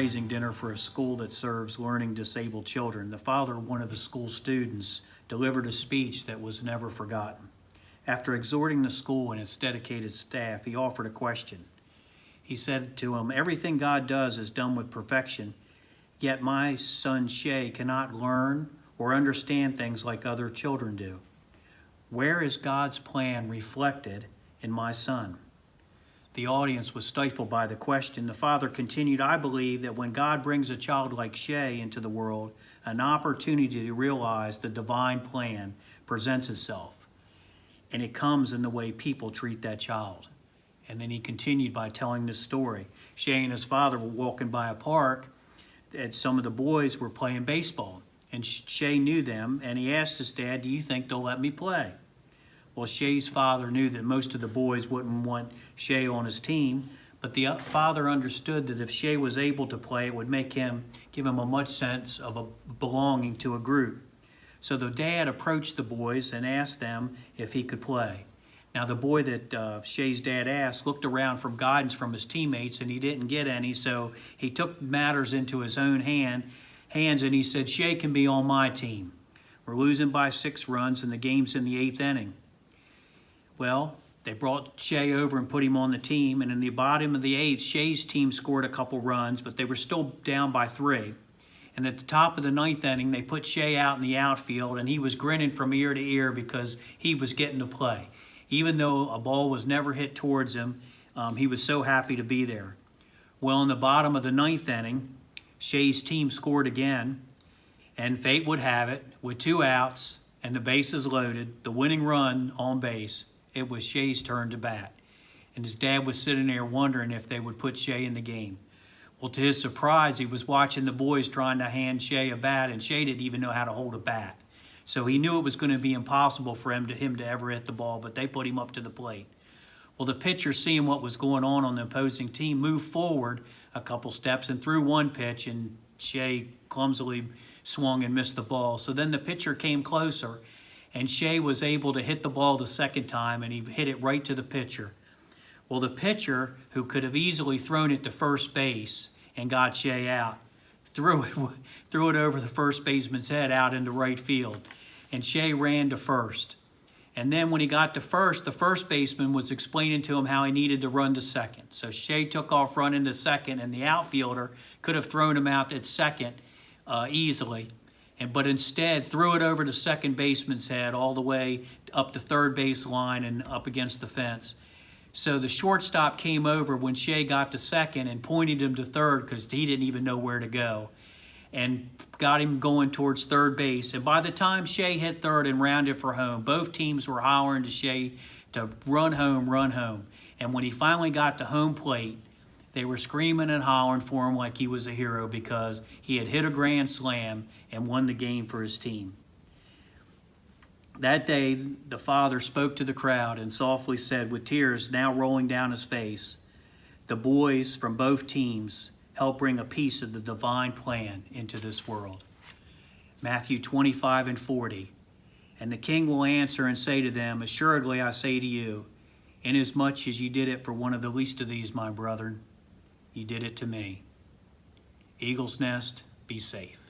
fundraising dinner for a school that serves learning disabled children. The father of one of the school students delivered a speech that was never forgotten. After exhorting the school and its dedicated staff, he offered a question. He said to them, "Everything God does is done with perfection, yet my son Shay cannot learn or understand things like other children do. Where is God's plan reflected in my son?" The audience was stifled by the question. The father continued, "I believe that when God brings a child like Shay into the world, an opportunity to realize the divine plan presents itself. And it comes in the way people treat that child." And then he continued by telling this story. Shay and his father were walking by a park, and some of the boys were playing baseball. And Shay knew them, and he asked his dad, "Do you think they'll let me play?" Well, Shay's father knew that most of the boys wouldn't want Shay on his team, but the father understood that if Shay was able to play, it would give him a much sense of a belonging to a group. So the dad approached the boys and asked them if he could play. Now, the boy that Shay's dad asked looked around for guidance from his teammates, and he didn't get any, so he took matters into his own hands, and he said, "Shay can be on my team. We're losing by 6 runs, and the game's in the 8th inning." Well, they brought Shay over and put him on the team, and in the bottom of the 8th, Shay's team scored a couple runs, but they were still down by 3. And at the top of the 9th inning, they put Shay out in the outfield, and he was grinning from ear to ear because he was getting to play. Even though a ball was never hit towards him, he was so happy to be there. Well, in the bottom of the 9th inning, Shay's team scored again, and fate would have it, with 2 outs and the bases loaded, the winning run on base, it was Shay's turn to bat. And his dad was sitting there wondering if they would put Shay in the game. Well, to his surprise, he was watching the boys trying to hand Shay a bat, and Shay didn't even know how to hold a bat. So he knew it was going to be impossible for him to ever hit the ball, but they put him up to the plate. Well, the pitcher, seeing what was going on the opposing team, moved forward a couple steps and threw one pitch, and Shay clumsily swung and missed the ball. So then the pitcher came closer, and Shay was able to hit the ball the second time, and he hit it right to the pitcher. Well, the pitcher, who could have easily thrown it to first base and got Shay out, threw it over the first baseman's head out into right field, and Shay ran to first. And then when he got to first, the first baseman was explaining to him how he needed to run to second. So Shay took off running to second, and the outfielder could have thrown him out at second easily, but instead threw it over the second baseman's head all the way up the third base line and up against the fence. So the shortstop came over when Shay got to second and pointed him to third because he didn't even know where to go, and got him going towards third base. And by the time Shay hit third and rounded for home, both teams were hollering to Shay to run home, run home. And when he finally got to home plate, they were screaming and hollering for him like he was a hero because he had hit a grand slam and won the game for his team. That day, the father spoke to the crowd and softly said, with tears now rolling down his face, "The boys from both teams help bring a piece of the divine plan into this world." Matthew 25:40. "And the king will answer and say to them, Assuredly I say to you, inasmuch as you did it for one of the least of these, my brethren, you did it to me." Eagle's Nest, be safe.